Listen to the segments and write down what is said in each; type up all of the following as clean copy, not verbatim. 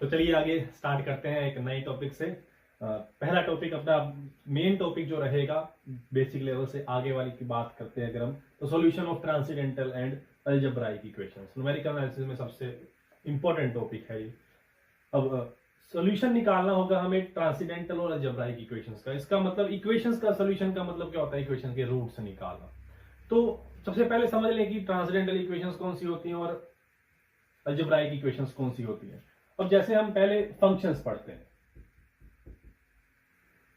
तो चलिए आगे स्टार्ट करते हैं एक नए टॉपिक से। पहला टॉपिक अपना मेन टॉपिक जो रहेगा बेसिक लेवल से आगे वाली की बात करते हैं अगर हम, तो solution of transcendental and algebraic equations. Numerical analysis में सबसे इंपॉर्टेंट टॉपिक है ये। अब सॉल्यूशन निकालना होगा हमें ट्रांसेंडेंटल और अलजेब्राइक इक्वेशंस का। इसका मतलब इक्वेशंस का सॉल्यूशन का मतलब क्या होता है, इक्वेशन के रूट्स निकालना। तो सबसे पहले समझ लें कि ट्रांसेंडेंटल इक्वेशंस कौन सी होती हैं और अलजेब्राइक इक्वेशंस कौन सी होती हैं। अब जैसे हम पहले फंक्शंस पढ़ते हैं,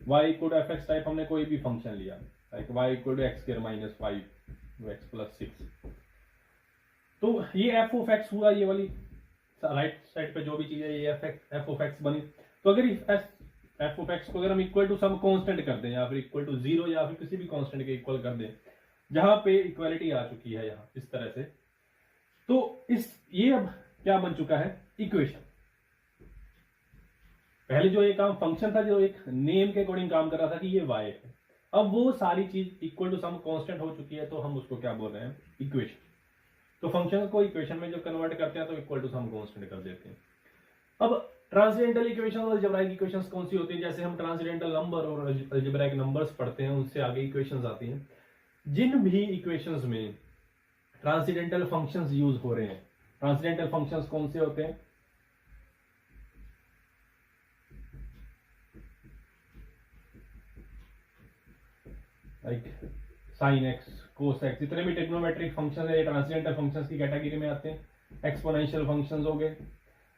y equal to F X type, हमने कोई भी फंक्शन लिया like y equal to X square minus 5x plus 6, तो ये एफ ऑफ एक्स हुआ, ये वाली राइट साइड पे जो भी चीज है ये एफ ऑफ एक्स बनी। तो अगर एफ ऑफ एक्स को अगर हम इक्वल टू सम कांस्टेंट कर दें या फिर इक्वल टू 0 या फिर किसी भी कांस्टेंट के इक्वल कर दें, जहां पे इक्वालिटी आ चुकी है यहाँ इस तरह से, तो ये अब क्या बन चुका है, इक्वेशन। पहले जो ये काम फंक्शन था जो एक नेम के अकॉर्डिंग काम कर रहा था कि ये y है, अब वो सारी चीज इक्वल टू सम कांस्टेंट हो चुकी है, तो हम उसको क्या बोल रहे हैं, इक्वेशन। तो फंक्शन को इक्वेशन में जब कन्वर्ट करते हैं तो इक्वल टू सम कांस्टेंट कर देते हैं। अब ट्रांसेंडेंटल इक्वेशन और अलजेब्राइक इक्वेशंस कौन सी होती है, जैसे हम ट्रांसेंडेंटल नंबर और अलजेब्राइक नंबर्स पढ़ते हैं उससे आगे इक्वेशंस आती हैं। जिन भी इक्वेशंस में ट्रांसेंडेंटल फंक्शंस यूज हो रहे हैं, ट्रांसेंडेंटल फंक्शंस कौन से होते हैं, like sine x, cos x, जितने भी ट्रिग्नोमेट्रिक फंक्शन है ट्रांसेंडेंटल फंक्शंस की कैटेगरी में आते हैं। एक्सपोनेंशियल फंक्शंस हो गए,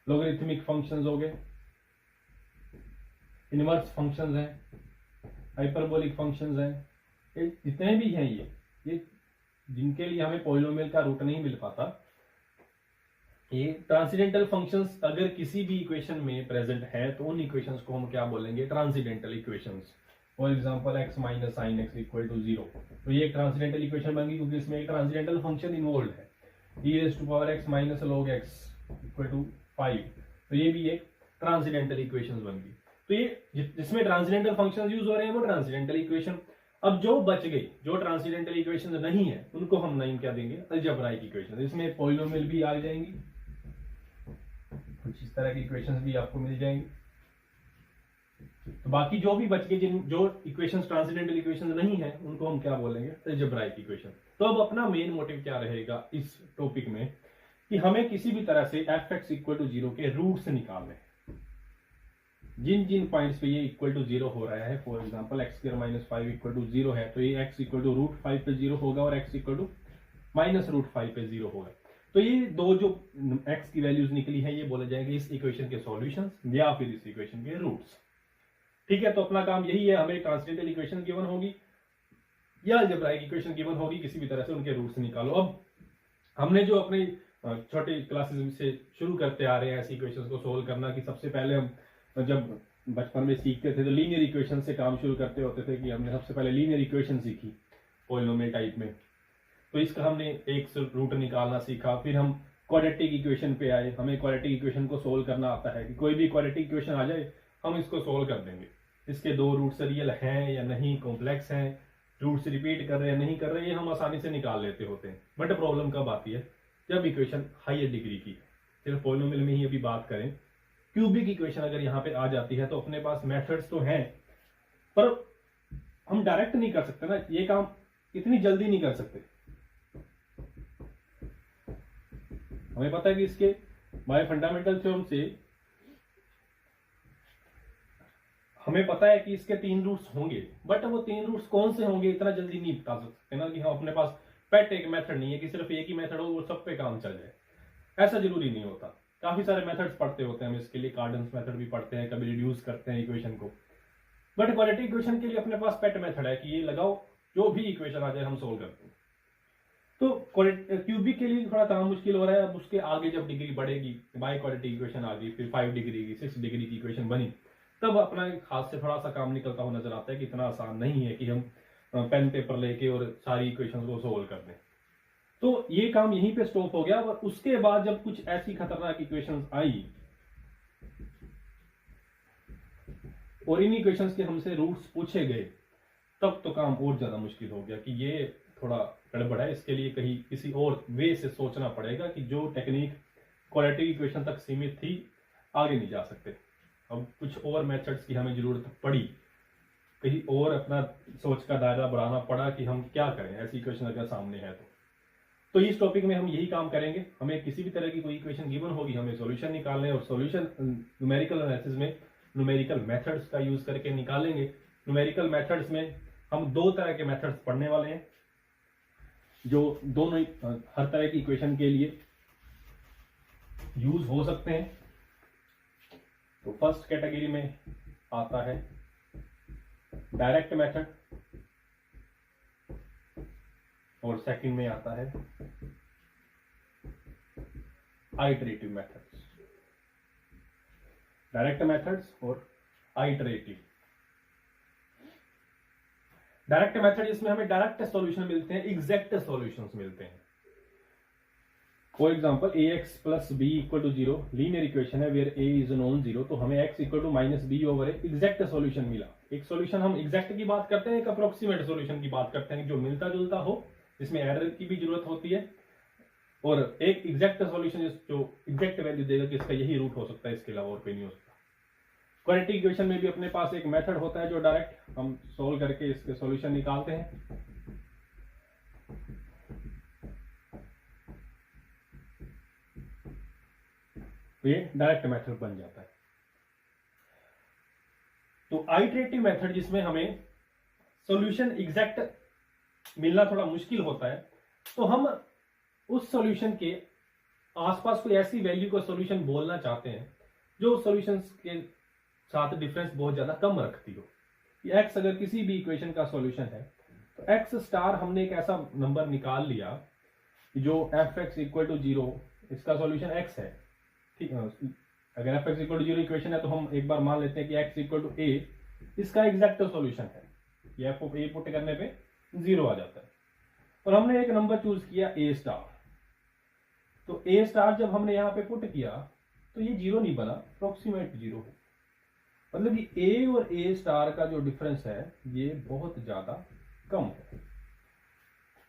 लॉगरिथमिक फंक्शंस हो गए, इनवर्स फंक्शंस हैं, हाइपरबोलिक फंक्शंस हैं, ये जितने भी हैं ये जिनके लिए हमें पॉलिनोमियल का रूट नहीं मिल पाता, ये ट्रांसेंडेंटल फंक्शंस अगर किसी भी इक्वेशन में प्रेजेंट है तो उन इक्वेशंस को हम क्या बोलेंगे, transcendental equations. For example x minus sine X equal to 0, तो ये एक ट्रांसेंडेंटल इक्वेशन बन गई क्योंकि इसमें एक ट्रांसेंडेंटल फंक्शन इन्वॉल्व है। e raise to power x minus log x equal to 5, तो ये भी एक ट्रांसेंडेंटल इक्वेशन बन गई। तो ये जिसमें ट्रांसेंडेंटल फंक्शंस यूज हो रहे हैं वो ट्रांसेंडेंटल इक्वेशन। अब जो बच गई, जो ट्रांसेंडेंटल इक्वेशन नहीं है, उनको हम नाम क्या देंगे, अलजेब्राइक इक्वेशन। इसमें पॉलिनोमियल भी आ जाएंगी, कुछ इस तरह की इक्वेशंस भी आपको मिल जाएंगी। तो बाकी जो भी बच गए, जो इक्वेशंस ट्रांसेंडेंटल इक्वेशंस नहीं है, उनको हम क्या बोलेंगे, अलजेब्राइक इक्वेशन। तो अब अपना मेन मोटिव क्या रहेगा इस टॉपिक में, कि हमें किसी भी तरह से एफ एक्स इक्वल टू 0 के रूट्स निकालने हैं। जिन जिन पॉइंट्स पे ये इक्वल टू 0 हो रहा है, for example X square minus 5 equal to 0 है, तो ये एक्स इक्वल टू रूट 5 पे 0 होगा और X equal to minus root 5 पे 0 होगा। तो ये दो जो एक्स की वैल्यूज निकली है ये बोले जाएंगे इस इक्वेशन के सॉल्यूशंस या फिर इस इक्वेशन के रूट्स। ठीक है, तो अपना काम यही है, हमें ट्रांसेंडेंटल इक्वेशन गिवन होगी या अलजेब्राइक इक्वेशन गिवन होगी, किसी भी तरह से उनके रूट्स निकालो। अब हमने जो अपने छोटे क्लासेस से शुरू करते आ रहे हैं ऐसी इक्वेशंस को सोल्व करना, कि सबसे पहले हम जब बचपन में सीखते थे तो लीनियर इक्वेशन से काम शुरू करते होते थे, कि हमने सबसे पहले लीनियर इक्वेशन सीखी पॉलिनोमियल टाइप में, तो इसका हमने एक रूट निकालना सीखा। फिर हम क्वाड्रेटिक इक्वेशन पे आए, हमें क्वाड्रेटिक इक्वेशन को सोल्व करना आता है कि कोई भी क्वाड्रेटिक इक्वेशन आ जाए हम इसको सोल्व कर देंगे, इसके दो रूट्स रियल हैं या नहीं, कॉम्प्लेक्स हैं, रूट्स रिपीट कर रहे हैं नहीं कर रहे, ये हम आसानी से निकाल लेते होते हैं। बट प्रॉब्लम कब आती है, जब इक्वेशन हायर डिग्री की, सिर्फ पॉलिनोमियल में ही अभी बात करें, क्यूबिक इक्वेशन अगर यहाँ पे आ जाती है तो अपने पास मेथड्स तो हैं, पर हम डायरेक्ट नहीं कर सकते ना, ये काम इतनी जल्दी नहीं कर सकते। हमें पता है कि इसके बाय फंडामेंटल थ्योरम से हमें पता है कि इसके 3 रूट्स होंगे, बट वो 3 रूट्स कौन से होंगे इतना जल्दी नहीं बता सकते ना, कि हम अपने पास पेट एक मेथड नहीं है कि सिर्फ एक ही मेथड हो वो सब पे काम चल जाए, ऐसा जरूरी नहीं होता। काफी सारे मेथड्स पढ़ते होते हैं हम इसके लिए, कार्डन्स मेथड भी पढ़ते हैं, कभी रिड्यूस करते हैं इक्वेशन को, बट क्वाड्रेटिक इक्वेशन के लिए अपने पास पेट मेथड है कि ये लगाओ जो भी इक्वेशन आ जाए हम सोल्व करते हैं। तो क्यूबिक के लिए थोड़ा काम मुश्किल हो रहा है। अब उसके आगे जब डिग्री बढ़ेगी, बाय क्वाड्रेटिक इक्वेशन आ गई, फिर 5 डिग्री की 6 डिग्री की इक्वेशन बनी, तब अपना हाथ से थोड़ा सा काम निकलता हुआ नजर आता है कि इतना आसान नहीं है कि हम पेन पेपर लेके और सारी इक्वेशंस को सोल्व कर दें। तो ये काम यहीं पे स्टॉप हो गया। और उसके बाद जब कुछ ऐसी खतरनाक इक्वेशंस आई और इन इक्वेशंस के हमसे रूट्स पूछे गए, तब तो काम और ज्यादा मुश्किल हो गया कि ये थोड़ा गड़बड़ है, इसके लिए कहीं किसी और वे से सोचना पड़ेगा कि जो टेक्निक क्वाड्रेटिक इक्वेशन तक सीमित थी आगे नहीं जा सकते। अब कुछ और मेथड्स की हमें जरूरत पड़ी, कहीं और अपना सोच का दायरा बढ़ाना पड़ा कि हम क्या करें ऐसी इक्वेशन अगर सामने है तो इस टॉपिक में हम यही काम करेंगे। हमें किसी भी तरह की कोई इक्वेशन गिवन होगी, हमें सॉल्यूशन निकालने हैं और सॉल्यूशन न्यूमेरिकल एनालिसिस में न्यूमेरिकल मेथड्स का यूज करके निकालेंगे। न्यूमेरिकल मेथड्स में हम दो तरह के मेथड्स पढ़ने वाले हैं जो दोनों हर तरह की इक्वेशन के लिए यूज हो सकते हैं। तो फर्स्ट कैटेगरी में आता है डायरेक्ट मेथड और सेकंड में आता है आइटरेटिव मेथड्स। डायरेक्ट मेथड्स और आइटरेटिव। डायरेक्ट मेथड इसमें हमें डायरेक्ट सॉल्यूशन मिलते हैं, एग्जैक्ट सॉल्यूशंस मिलते हैं। For example ax plus b equal to 0 linear equation है where a is non zero, तो हमें x equal to minus b over a exact solution मिला। एक सॉल्यूशन हम एग्जैक्ट की बात करते हैं, एक अप्रोक्सीमेट सॉल्यूशन की बात करते हैं जो मिलता जुलता हो, इसमें एरर की भी जरूरत होती है, और एक एग्जैक्ट सॉल्यूशन जो एग्जैक्ट वैल्यू देगा कि इसका यही रूट हो सकता है, इसके अलावा और कोई नहीं हो सकता। क्वाड्रेटिक इक्वेशन में भी अपने पास एक मेथड होता है जो डायरेक्ट हम सोल्व करके इसके सॉल्यूशन निकालते हैं। तो ये डायरेक्ट मेथड बन जाता है। तो आइटरेटिव मेथड जिसमें हमें सॉल्यूशन एग्जैक्ट मिलना थोड़ा मुश्किल होता है, तो हम उस सॉल्यूशन के आसपास कोई ऐसी वैल्यू को सॉल्यूशन बोलना चाहते हैं जो सॉल्यूशंस के साथ डिफरेंस बहुत ज्यादा कम रखती हो। x अगर किसी भी इक्वेशन का सॉल्यूशन है तो x स्टार हमने एक ऐसा नंबर निकाल लिया जो f(x) इक्वल टू 0 इसका सॉल्यूशन x है। ठीक है, अगर f(x) इक्वल टू 0 इक्वेशन है तो हम एक बार मान लेते हैं कि x इक्वल टू a इसका एग्जैक्ट सॉल्यूशन है। ये f a पुट करने पे 0 आ जाता है, और हमने एक नंबर चूज किया a स्टार। तो a स्टार जब हमने यहाँ पे पुट किया तो ये 0 नहीं बना, अप्रोक्सीमेट 0 है। मतलब कि a और a स्टार का जो डिफरेंस है ये बहुत ज्यादा कम है।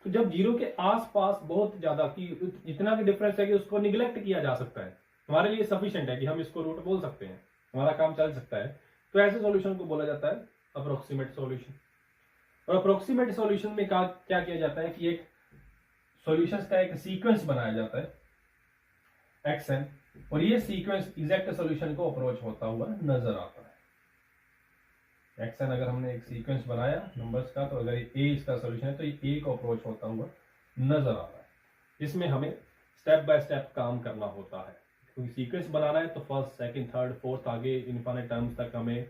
तो जब 0 के आसपास बहुत ज्यादा की इतना भी डिफरेंस है कि उसको निगलेक्ट किया जा सकता है, हमारे लिए सफिशिएंट है कि हम इसको रूट बोल सकते हैं, हमारा काम चल सकता है, तो ऐसे सॉल्यूशन को बोला जाता है अप्रोक्सीमेट सॉल्यूशन। और अप्रोक्सीमेट सॉल्यूशन में क्या किया जाता है कि एक सॉल्यूशंस का एक सीक्वेंस बनाया जाता है xn, और ये सीक्वेंस एग्जैक्ट सॉल्यूशन को अप्रोच होता हुआ नजर आता है। xn अगर हमने एक सीक्वेंस बनाया नंबर्स का, तो अगर a इसका सॉल्यूशन है तो ये a को अप्रोच होता हुआ नजर आ रहा है। इसमें हमें स्टेप बाय स्टेप काम करना होता है, क्योंकि सीक्वेंस बनाना है तो फर्स्ट सेकंड थर्ड फोर्थ आगे इनफिनिट टर्म्स तक हमें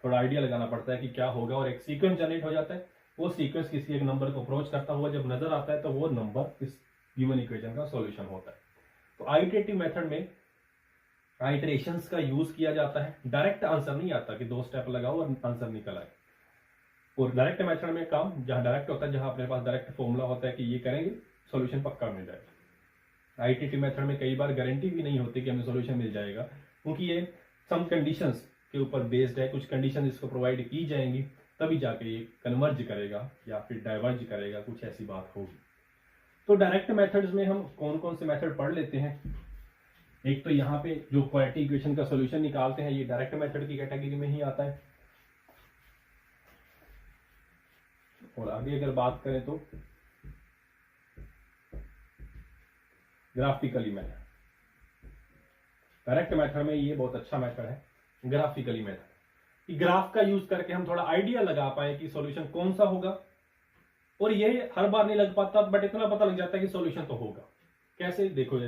थोड़ा आइडिया लगाना पड़ता है कि क्या होगा, और एक सीक्वेंस जनरेट हो जाता है। वो सीक्वेंस किसी एक नंबर को अप्रोच करता हुआ जब नजर आता है तो वो नंबर इस गिवन इक्वेशन का सॉल्यूशन होता है। तो आइटरेटिव मेथड में आइटरेशंस का यूज किया जाता है। डायरेक्ट आंसर नहीं आता कि 2 स्टेप लगाओ और आंसर निकल आए। और डायरेक्ट मेथड में काम जहां डायरेक्ट होता है, जहां अपने पास डायरेक्ट फॉर्मूला होता है कि ये करेंगे सॉल्यूशन पक्का मिल जाएगा। आइटरेटिव मेथड में कई बार गारंटी भी नहीं होती कि हमें सॉल्यूशन मिल जाएगा, क्योंकि ये सम कंडीशंस के ऊपर बेस्ड है। कुछ कंडीशन इसको प्रोवाइड की जाएंगी तभी जाके ये कन्वर्ज करेगा या फिर डाइवर्ज करेगा, कुछ ऐसी बात होगी। तो डायरेक्ट मेथड्स में हम कौन कौन से मेथड पढ़ लेते हैं। एक तो यहाँ पे जो क्वाड्रेटिक इक्वेशन का सॉल्यूशन निकालते हैं, ये डायरेक्ट मेथड की कैटेगरी में ही आता है। और आगे अगर बात करें तो ग्राफिकली मेथड। डायरेक्ट मेथड में ये बहुत अच्छा मेथड है ग्राफिकली मेथड। ग्राफ का यूज करके हम थोड़ा आइडिया लगा पाए कि सॉल्यूशन कौन सा होगा, और ये हर बार नहीं लग पाता, बट इतना पता लग जाता है कि सॉल्यूशन तो होगा। कैसे, देखो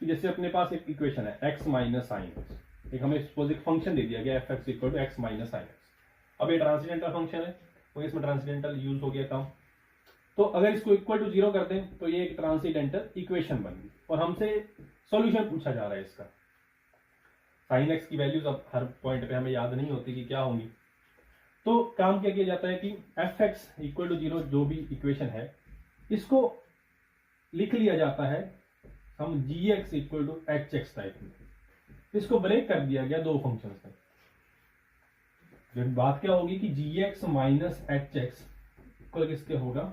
जैसे अपने पास एक इक्वेशन है x माइनस साइन एक्स, एक हमें सपोज एक फंक्शन दे दिया गया f(x) equal to x minus sine X. अब ये ट्रांसडेंटल फंक्शन है, तो इसमें ट्रांसडेंटल यूज हो गया काम। तो अगर इसको इक्वल टू 0 कर दें तो ये एक ट्रांसडेंटल इक्वेशन बन गई, और हमसे सॉल्यूशन पूछा जा रहा है इसका। साइन एक्स की वैल्यूज अब हर पॉइंट पे हमें याद नहीं होती कि क्या होंगी, तो काम क्या किया जाता है कि f(x) इक्वल टू 0 जो भी इक्वेशन है इसको लिख लिया जाता है हम gx equal to hx type में। इसको ब्रेक कर दिया गया दो फंक्शंस में। जब बात क्या होगी कि gx माइनस hx इक्वल किसके होगा,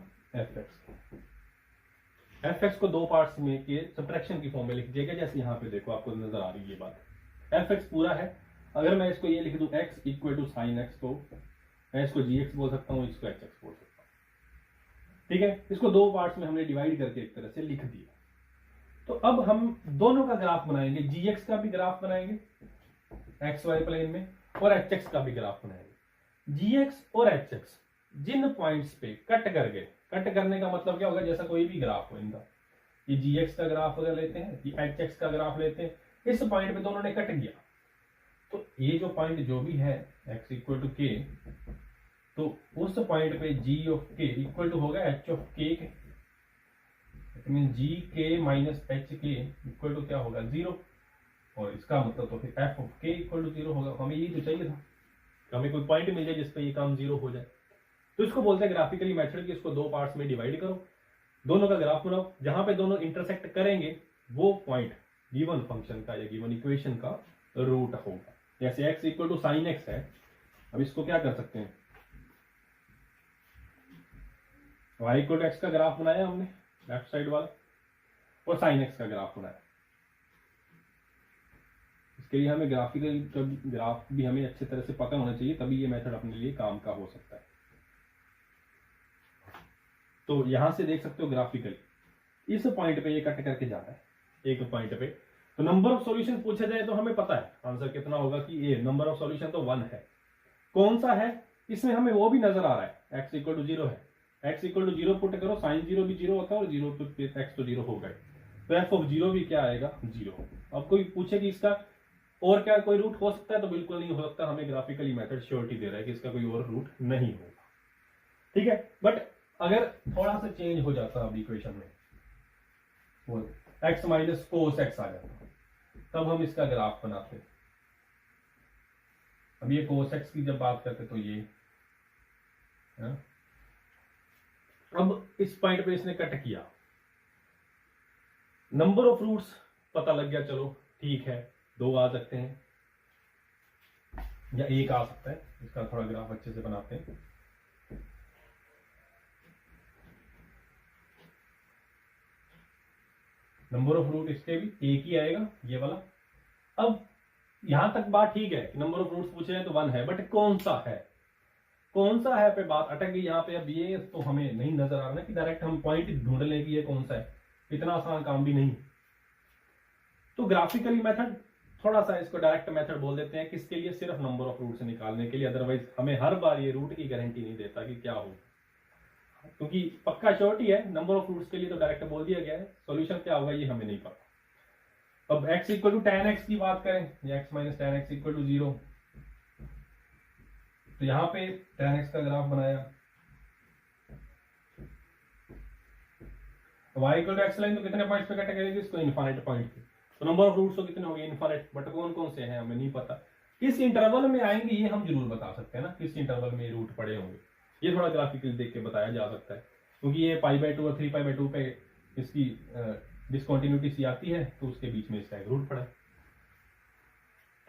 fx को दो पार्ट्स में के सब्ट्रैक्शन की फॉर्म में लिख दिया गया। जैसे यहाँ पे देखो आपको नजर आ रही है ये बात। एफ एक्स पूरा है। अगर मैं इसको ये लिख दूं x equal to sine X, तो मैं इसको जी एक्स बोल सकता हूँ, इसको एच एक्स बोल सकता हूँ। ठीक है, इसको दो पार्ट्स में हमने डिवाइड करके एक तरह से लिख दिया। तो अब हम दोनों का ग्राफ बनाएंगे, जी एक्स का भी ग्राफ बनाएंगे एक्स वाई प्लेन में, और एच एक्स का भी ग्राफ बनाएंगे। जी एक्स और एच एक्स जिन पॉइंट्स पे कट करने का मतलब क्या होगा, जैसा कोई भी ग्राफ हो इनका, ये जी एक्स का ग्राफ अगर लेते हैं, ये एच एक्स का ग्राफ लेते हैं, इस पॉइंट पे दोनों ने कट गया, तो ये जो पॉइंट जो भी है x इक्वल टू के, तो उस पॉइंट पे g of k equal to होगा h ऑफ k के, मीन जी के माइनस एच के इक्वल टू क्या होगा 0, और इसका मतलब तो फिर f of k equal to 0 होगा। हमें ये तो चाहिए था, हमें कोई पॉइंट मिल जाए जिसपे ये काम 0 हो जाए। तो इसको बोलते हैं ग्राफिकली मेथड की, इसको दो पार्ट्स में डिवाइड करो, दोनों का ग्राफ बनाओ, जहां पे दोनों इंटरसेक्ट करेंगे वो पॉइंट गिवन फंक्शन का या गिवन इक्वेशन का रूट होगा। जैसे x equal to sine X है, अब इसको क्या कर सकते हैं, y इक्वल टू एक्स का ग्राफ बनाया हमने लेफ्ट साइड वाला, और साइन एक्स का ग्राफ बनाया। इसके लिए हमें ग्राफिकल ग्राफ भी हमें अच्छे तरह से पता होना चाहिए, तभी ये मेथड अपने लिए काम का हो सकता है। तो यहां से देख सकते हो ग्राफिकली इस पॉइंट पे ये कट करके जा रहा है एक पॉइंट पे, तो नंबर ऑफ सॉल्यूशन पूछा जाए तो हमें पता है आंसर कितना होगा कि ये नंबर ऑफ सॉल्यूशन तो 1 है। कौन सा है इसमें हमें वो भी नजर आ रहा है, x इक्वल टू 0 है, x इक्वल टू 0 पुट करो, साइन 0 भी 0 होता है, और 0 पे x तो 0 हो गए, तो f ऑफ 0 भी क्या आएगा 0। अब कोई पूछे कि इसका और क्या कोई रूट हो सकता है, तो बिल्कुल नहीं हो सकता, हमें ग्राफिकली मेथड श्योरिटी दे रहा है कि इसका कोई और रूट नहीं होगा। ठीक है, बट अगर थोड़ा सा चेंज हो जाता अब इक्वेशन में, x माइनस कोस एक्स आ जाता, तब हम इसका ग्राफ बनाते। अब ये कोस एक्स की जब बात करते तो ये है? अब इस पॉइंट पे इसने कट किया, नंबर ऑफ रूट्स पता लग गया, चलो ठीक है, 2 आ सकते हैं या 1 आ सकता है। इसका थोड़ा ग्राफ अच्छे से बनाते हैं। नंबर ऑफ रूट इसके भी 1 ही आएगा, ये वाला। अब यहां तक बात ठीक है, नंबर ऑफ रूट्स पूछे हैं तो 1 है, बट कौन सा है पे बात अटक गई यहाँ पे। अब ये तो हमें नहीं नजर आ रहा कि डायरेक्ट हम पॉइंट ढूंढ लें कि ये कौन सा है, इतना आसान काम भी नहीं। तो ग्राफिकली मेथड, थोड़ा सा इसको डायरेक्ट मेथड बोल देते हैं, किसके लिए, सिर्फ नंबर ऑफ रूट्स निकालने के लिए। अदरवाइज हमें हर बार ये रूट की गारंटी नहीं देता कि क्या हो, क्योंकि पक्का श्योरिटी है नंबर ऑफ रूट्स के लिए, तो डायरेक्ट बोल दिया गया है। सॉल्यूशन क्या होगा ये हमें नहीं पता। अब x equal to tan x की बात करें, या x minus tan x equal to 0, तो यहां पे tan x का ग्राफ बनाया, y equal to x line तो कितने पॉइंट्स पे कट करेगी, इसको इनफाइनाइट पॉइंट पे, तो नंबर ऑफ रूट्स तो कितने हो गए इनफाइनाइट, बट कौन कौन से हैं हमें नहीं पता। किस इंटरवल में आएंगे ये हम जरूर बता सकते हैं ना, किस इंटरवल में रूट पड़े होंगे, ये थोड़ा ग्राफिकली देख के बताया जा सकता है, क्योंकि ये π/2 और 3π/2 पे इसकी डिसकंटिन्यूटी सी आती है, तो उसके बीच में इसका एक रूट पड़ा है।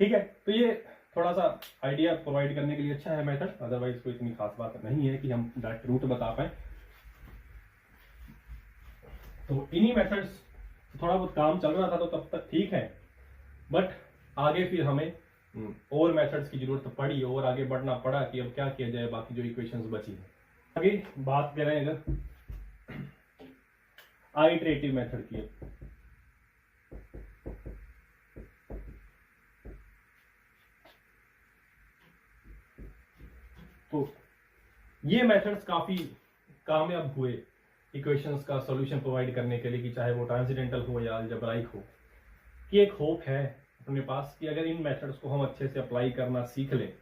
ठीक है, तो ये थोड़ा सा आइडिया प्रोवाइड करने के लिए अच्छा है मेथड, अदरवाइज कोई इतनी खास बात नहीं है कि हम डायरेक्ट रूट बता पाए। तो इन्हीं मेथड्स थोड़ा बहुत काम चल रहा था तो तब तक ठीक है, बट आगे फिर हमें और मेथड्स की जरूरत पड़ी और आगे बढ़ना पड़ा कि अब क्या किया जाए, बाकी जो इक्वेशंस बची हैं। आगे बात करें अगर आइटरेटिव मेथड की, तो ये मेथड्स काफी कामयाब हुए इक्वेशंस का सॉल्यूशन प्रोवाइड करने के लिए, कि चाहे वो ट्रांसेंडेंटल हो या अलजेब्राइक हो, कि एक होप है अपने पास कि अगर इन मेथड्स को हम अच्छे से अप्लाई करना सीख लें,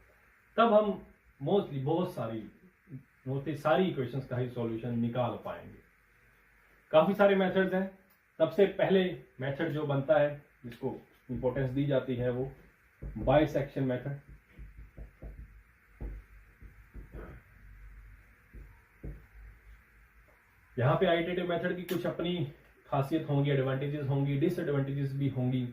तब हम बहुत सारी इक्वेशंस का ही सॉल्यूशन निकाल पाएंगे। काफी सारे मेथड्स हैं, सबसे पहले मेथड जो बनता है जिसको इंपॉर्टेंस दी जाती है वो बाइसेक्शन मेथड। यहाँ पे आइटरेटिव मेथड की कुछ अपनी खासियत होंगी, एडवांटेजेस होंगी, डिसएडवांटेजेस भी होंगी।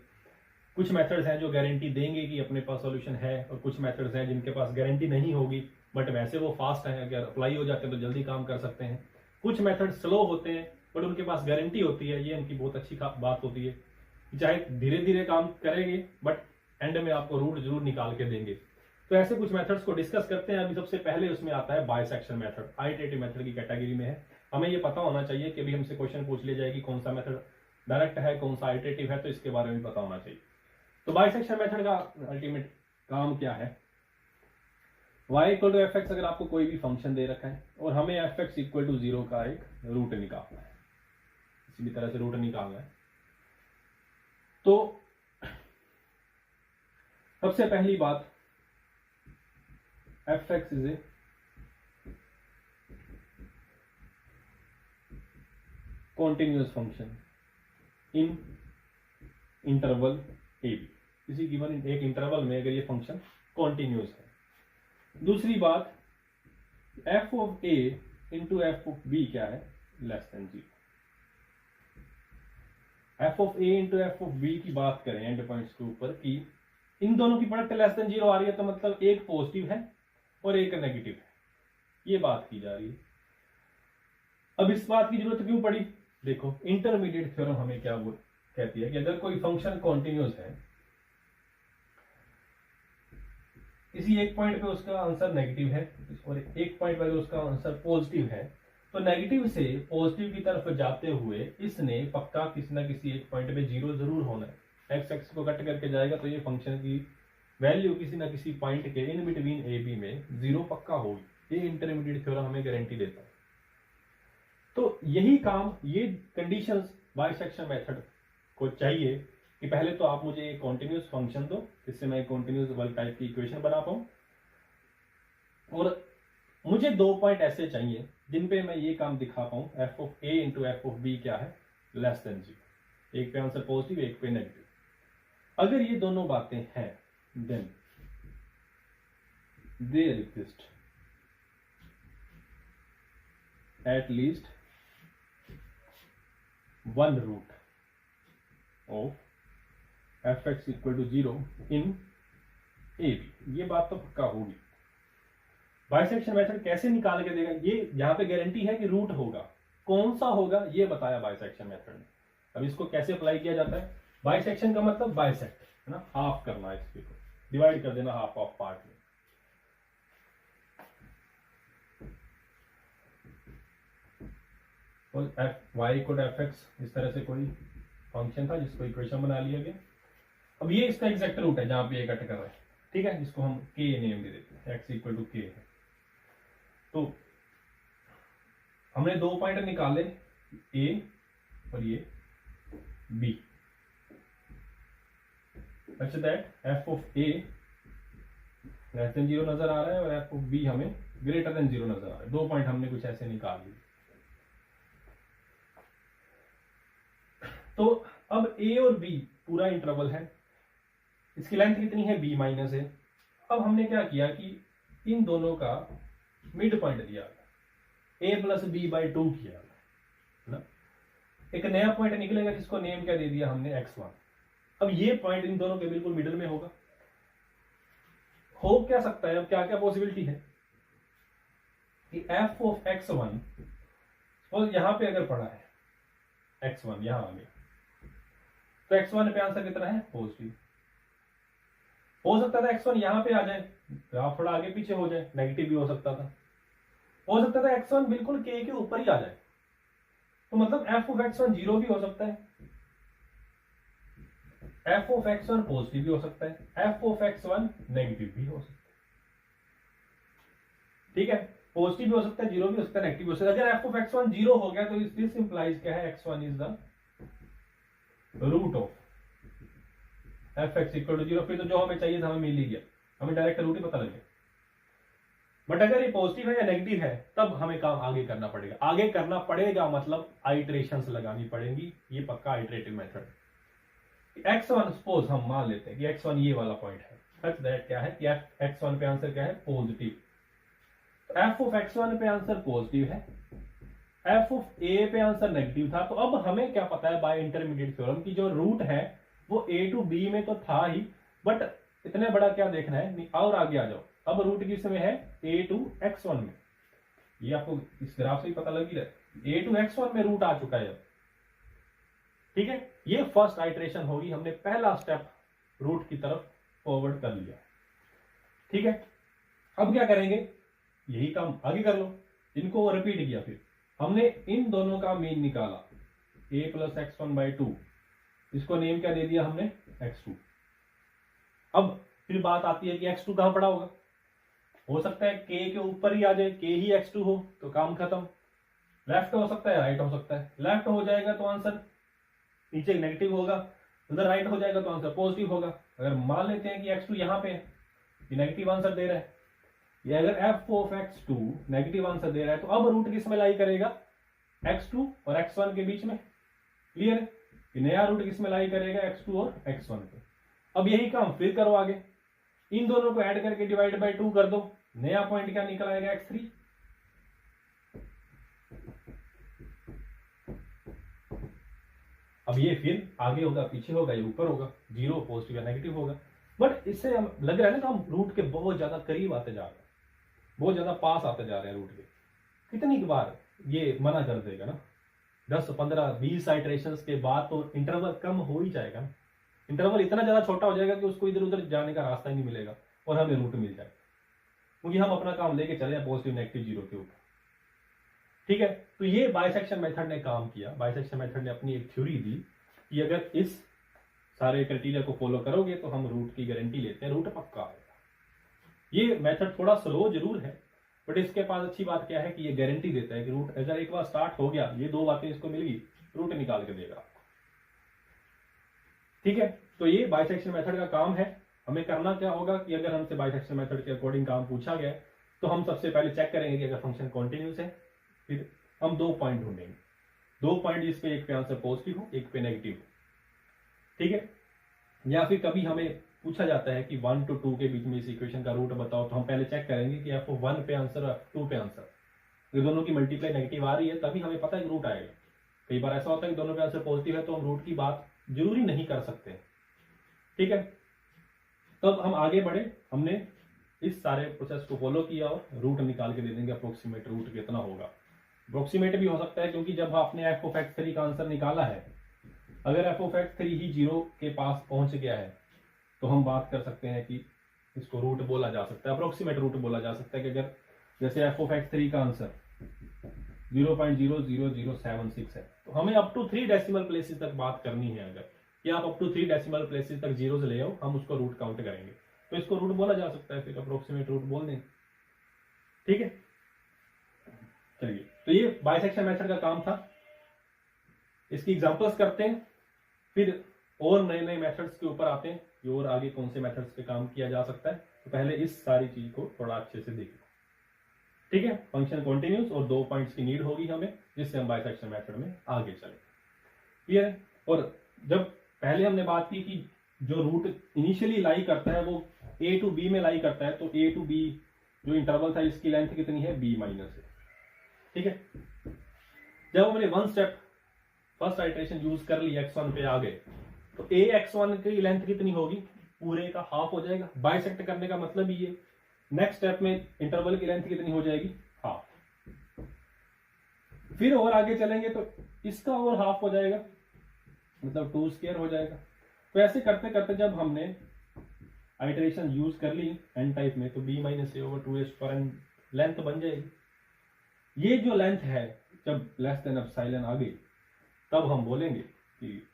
कुछ मेथड्स हैं जो गारंटी देंगे कि अपने पास सॉल्यूशन है, और कुछ मेथड्स हैं जिनके पास गारंटी नहीं होगी, बट वैसे वो फास्ट हैं, अगर अप्लाई हो जाते हैं तो जल्दी काम कर सकते हैं। कुछ मेथड स्लो होते हैं बट उनके पास गारंटी होती है, ये उनकी बहुत अच्छी बात होती है, चाहे धीरे धीरे काम करेंगे बट एंड में आपको रूट जरूर निकाल के देंगे। तो ऐसे कुछ मेथड्स को डिस्कस करते हैं। अभी सबसे पहले उसमें आता है बाइसेक्शन मेथड, आइटरेटिव मेथड की कैटेगरी में है। हमें ये पता होना चाहिए कि अभी हमसे क्वेश्चन पूछ लिया जाए कि कौन सा मेथड डायरेक्ट है, कौन सा आइटरेटिव है, तो इसके बारे में पता होना चाहिए। तो बाइसेक्शन मेथड का अल्टीमेट काम क्या है? y equal to F X, अगर आपको कोई भी फंक्शन दे रखा है और हमें एफ एक्स इक्वल टू 0 का एक रूट निकालना है, किसी भी तरह से रूट निकालना है, तो सबसे पहली बात F X is a continuous function in interval A B. किसी गिवन एक इंटरवल में अगर ये फंक्शन कॉन्टिन्यूअस है। दूसरी बात, F of A into F of B क्या है? Less than 0। F of A into F of B की बात करें एंड पॉइंट्स के ऊपर कि इन दोनों की प्रोडक्ट लेस देन 0 आ रही है, तो मतलब एक पॉजिटिव है और एक नेगेटिव है, ये बात की जा रही है। अब इस बात की जरूरत क्यों पड़ी? देखो, इंटरमीडिएट थ्योरम हमें क्या कहती है कि अगर कोई फंक्शन कॉन्टिन्यूअस है, किसी एक पॉइंट पे उसका आंसर नेगेटिव है और एक पॉइंट पे उसका आंसर पॉजिटिव है, तो नेगेटिव से पॉजिटिव की तरफ जाते हुए इसने पक्का किसी ना किसी एक पॉइंट पे 0 जरूर होना है। एक्स एक्स को कट करके जाएगा तो ये फंक्शन की वैल्यू किसी ना किसी पॉइंट के इन बिटवीन ए बी में 0 पक्का होगी। ये इंटरमीडिएट थ्योरम हमें गारंटी देता है। तो यही काम, ये कंडीशंस बाइसेक्शन मेथड को चाहिए कि पहले तो आप मुझे एक कॉन्टिन्यूअस फंक्शन दो जिससे मैं कॉन्टिन्यूअस वाल टाइप की इक्वेशन बना पाऊं, और मुझे 2 पॉइंट ऐसे चाहिए जिन पे मैं ये काम दिखा पाऊं, F of A into F of B क्या है? Less than 0। एक पे आंसर पॉजिटिव, एक पे नेगेटिव। अगर ये दोनों बातें हैं, then there exist at least one root of F X equal to 0 in A B. ये बात तो पक्का होगी। बाइसेक्शन मेथड कैसे निकाल के देगा? ये यहां पे गारंटी है कि रूट होगा, कौन सा होगा ये बताया बाइसेक्शन मेथड ने। अब इसको कैसे अप्लाई किया जाता है? बाइसेक्शन का मतलब बाइसेक्ट है ना, हाफ करना है, इसको डिवाइड कर देना हाफ ऑफ पार्ट में। F Y equal F X, इस तरह से कोई फंक्शन था जिसको इक्वेशन बना लिया गया। अब ये इसका एग्जैक्ट रूट है जहां पे ये कट कर रहा है, ठीक है, जिसको हम के नेम दे देते हैं, एक्स इक्वल टू के है। तो हमने 2 पॉइंट निकाले, ए और ये B, such that F of A less than 0 नजर आ रहा है और एफ ऑफ बी हमें ग्रेटर देन 0 नजर आ रहा है। 2 पॉइंट हमने कुछ ऐसे निकाल लिए। तो अब ए और बी पूरा इंटरवल है, इसकी लेंथ कितनी है? बी माइनस है। अब हमने क्या किया कि इन दोनों का मिड पॉइंट दिया, ए प्लस बी बाई 2 किया ना, एक नया पॉइंट निकलेगा जिसको नेम क्या दे दिया हमने? x1। अब ये पॉइंट इन दोनों के बिल्कुल मिडिल में होगा। हो क्या सकता है? अब क्या क्या पॉसिबिलिटी है कि f ऑफ x1, और यहां पे अगर पड़ा है x1 यहां आ गया, तो x1 पे आंसर कितना है? पॉजिटिव। हो सकता था x1 यहां पे आ जाए, ग्राफ थोड़ा आगे पीछे हो जाए, नेगेटिव भी हो सकता था। हो सकता था x1 बिल्कुल k के ऊपर ही आ जाए, तो मतलब f ऑफ x1 0 भी हो सकता है, f ऑफ x1 पॉजिटिव भी हो सकता है, f ऑफ x1 नेगेटिव भी हो सकता है। ठीक है, पॉजिटिव भी हो सकता है, 0 भी हो सकता है, नेगेटिव भी हो सकता है। अगर f ऑफ x1 0 हो गया तो दिस इंप्लाइज क्या है? x1 is the root of F X equal to 0। फिर तो जो हमें चाहिए था हमें मिल ही गया, हमें डायरेक्ट रूट ही पता लग गया। बट अगर ये पॉजिटिव है या नेगेटिव है तब हमें काम आगे करना पड़ेगा। आगे करना पड़ेगा मतलब आइटरेशंस लगानी पड़ेंगी, ये पक्का आइटरेटिव मेथड। x1 सपोज हम मान लेते हैं कि x1 ये वाला पॉइंट है, सच दैट क्या है कि x1 पे आंसर क्या है? पॉजिटिव। तो f ऑफ x1 पे आंसर पॉजिटिव है, f ऑफ a पे आंसर नेगेटिव था। तो अब हमें क्या पता है बाय इंटरमीडिएट थ्योरम की जो रूट है वो a टू b में तो था ही, बट इतने बड़ा क्या देखना है, और आगे आ जाओ। अब रूट किसमें है? a टू x1 में। ये आपको इस ग्राफ से ही पता लग ही रहा है, a टू x1 में रूट आ चुका है अब। ठीक है, ये फर्स्ट आइटरेशन होगी, हमने पहला स्टेप रूट की तरफ फॉरवर्ड कर लिया। ठीक है, अब क्या करेंगे, यही काम आगे कर लो, इनको रिपीट किया। फिर हमने इन दोनों का मीन निकाला, a plus x one by two, इसको नेम क्या दे दिया हमने, x2। अब फिर बात आती है कि x2 कहां पड़ा होगा, हो सकता है k के ऊपर ही आ जाए, k ही x2 हो तो काम खत्म। लेफ्ट हो सकता है, राइट हो सकता है। लेफ्ट हो जाएगा तो आंसर नीचे नेगेटिव होगा, उधर राइट हो जाएगा तो आंसर पॉजिटिव होगा। अगर मान लेते हैं कि x2 यहां पे है, ये नेगेटिव आंसर दे रहा है, ये अगर f of x2 negative answer दे रहा है तो अब रूट किस में लाई करेगा, x2 और x1 के बीच में। क्लियर है, ये नया रूट किस में लाई करेगा, x2 और x1 पे। अब यही काम फिर करो आगे, इन दोनों को ऐड करके डिवाइड बाय 2 कर दो, नया पॉइंट क्या निकल आएगा, x3। अब ये फिर आगे होगा पीछे होगा, ये ऊपर होगा, जीरो पॉजिटिव या नेगेटिव होगा। बट इससे हम लग रहा है ना कि हम रूट के बहुत ज्यादा करीब आते जा रहे हैं, बहुत ज्यादा पास आते जा रहे हैं रूट के। कितनी बार ये मना कर देगा ना, 10 15 20 आइटरेशंस के बाद तो इंटरवल कम हो ही जाएगा ना। इंटरवल इतना ज्यादा छोटा हो जाएगा कि उसको इधर उधर जाने का रास्ता ही नहीं मिलेगा और हमें रूट मिल जाएगा, क्योंकि हम अपना काम लेके चले पॉजिटिव नेगेटिव जीरो के ऊपर। ठीक है, तो ये बाइसेक्शन मेथड ने काम किया। बाइसेक्शन मेथड ने अपनी एक थ्योरी दी कि अगर इस सारे क्राइटेरिया को फॉलो करोगे तो हम रूट की गारंटी लेते हैं, रूट पक्का आएगा। ये मेथड थोड़ा स्लो जरूर है, बट इसके पास अच्छी बात क्या है कि ये गारंटी देता है कि रूट अगर एक बार स्टार्ट हो गया, ये दो बातें इसको मिल गई, रूट निकाल के देगा। ठीक है, तो ये बाइसेक्शन मेथड का काम है। हमें करना क्या होगा कि अगर हमसे बाइसेक्शन मेथड के अकॉर्डिंग काम पूछा गया तो हम सबसे पहले चेक करेंगे कि अगर फंक्शन कॉन्टिन्यूस है, फिर हम 2 पॉइंट ढूंढेंगे, 2 पॉइंट जिसपे एक पे आंसर पॉजिटिव हो, एक पे नेगेटिव हो। ठीक है, या फिर कभी हमें पूछा जाता है कि 1 to 2 के बीच में इस इक्वेशन का रूट बताओ, तो हम पहले चेक करेंगे कि आपको 1 पे आंसर और 2 पे आंसर, ये दोनों की मल्टीप्लाई नेगेटिव आ रही है तभी हमें पता है कि रूट आएगा। कई बार ऐसा होता है कि दोनों पे आंसर पॉजिटिव है तो हम रूट की बात जरूरी नहीं कर सकते। ठीक है, तब हम आगे बढ़े, हमने इस सारे प्रोसेस को फॉलो किया और रूट निकाल के दे देंगे, अप्रोक्सीमेट रूट कितना होगा। अप्रोक्सीमेट भी हो सकता है क्योंकि जब आपने एफ ऑफ एक्स 3 का आंसर निकाला है, अगर एफ ऑफ एक्स 3 ही 0 के पास पहुंच गया है तो हम बात कर सकते हैं कि इसको रूट बोला जा सकता है, अप्रोक्सीमेट रूट बोला जा सकता है कि अगर जैसे एफ ऑफ एक्स 3 का आंसर 0.00076 है तो हमें अप टू 3 डेसिमल प्लेसेस तक बात करनी है। अगर कि आप अप टू 3 डेसिमल प्लेसेस तक जीरो ले आओ, हम उसको रूट काउंट करेंगे तो इसको रूट बोला जा सकता है, फिर अप्रोक्सीमेट रूट बोल देंगे। ठीक है, चलिए, तो ये बाइसेक्शन मेथड का काम था। इसकी एग्जांपल्स करते हैं, फिर और नए नए मेथड्स के ऊपर आते हैं कि और आगे कौन से मेथड्स पे काम किया जा सकता है। तो पहले इस सारी चीज को थोड़ा अच्छे से देखो। ठीक है, फंक्शन कॉन्टिन्यूस और 2 पॉइंट्स की नीड होगी हमें, जिससे हम बाइसेक्शन मेथड में आगे चले। क्लियर है, और जब पहले हमने बात की कि जो रूट इनिशियली लाई करता है वो a टू b में लाई करता है, तो a टू b जो इंटरवल था इसकी लेंथ कितनी है, b माइनस है। ठीक है, जब हमने one step first iteration use कर ली, x1 पे आ गए, तो a x1 की लेंथ कितनी होगी, पूरे का हाफ हो जाएगा। बाइसेक्ट करने का मतलब ही ये। नेक्स्ट स्टेप में इंटरवल की लेंथ कितनी हो जाएगी, हाफ। फिर और आगे चलेंगे तो इसका और हाफ हो जाएगा, मतलब 2 स्क्वायर हो जाएगा। तो ऐसे करते करते जब हमने आइटरेशन यूज कर ली एन टाइप में, तो b माइनस ए ओवर 2s पर एन लेंथ बन जाएगी। ये जो लेंथ है जब लेस देन एप्सिलॉन आ गई, तब हम बोलेंगे कि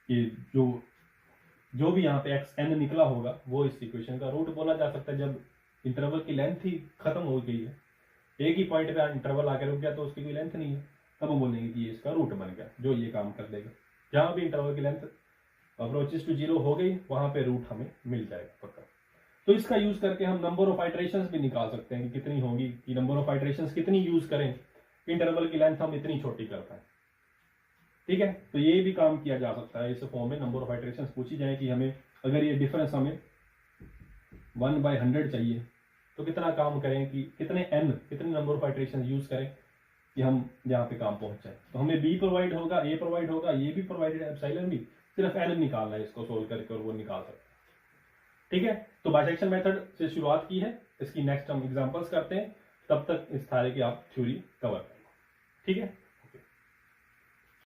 जो भी यहाँ पे xn निकला होगा वो इस इक्वेशन का रूट बोला जा सकता है। जब इंटरवल की लेंथ ही खत्म हो गई है, एक ही पॉइंट पे इंटरवल आकर रुक गया तो उसकी कोई लेंथ नहीं है, तब हम बोलेंगे कि ये इसका रूट बन गया, जो ये काम कर देगा। जहां भी इंटरवल की लेंथ अप्रोचेस टू 0 हो गई, वहां पे रूट हमें मिल जाएगा पक्का। तो इसका यूज करके हम नंबर ऑफ आइटरेशंस भी निकाल सकते हैं कि कितनी होगी, कि नंबर ऑफ आइटरेशंस कितनी यूज करें, इंटरवल की लेंथ हम इतनी छोटी कर पाए। ठीक है, तो ये भी काम किया जा सकता है इस फॉर्म में। नंबर ऑफ आइटरेशंस पूछी जाए कि हमें अगर ये डिफरेंस हमें 1/100 चाहिए तो कितना काम करें, कि कितने नंबर ऑफ आइटरेशन यूज करें कि हम यहाँ पे काम पहुंच जाए। तो हमें b प्रोवाइड होगा, a प्रोवाइड होगा, ये भी प्रोवाइडेड है, एप्सिलॉन भी, सिर्फ n निकालना है इसको सोल्व करके और वो निकाल सकते हैं। ठीक है, तो बाइसेक्शन मेथड से शुरुआत की है, इसकी नेक्स्ट हम एग्जांपल्स करते हैं, तब तक इस सारे की आप थ्योरी कवर करें। ठीक है।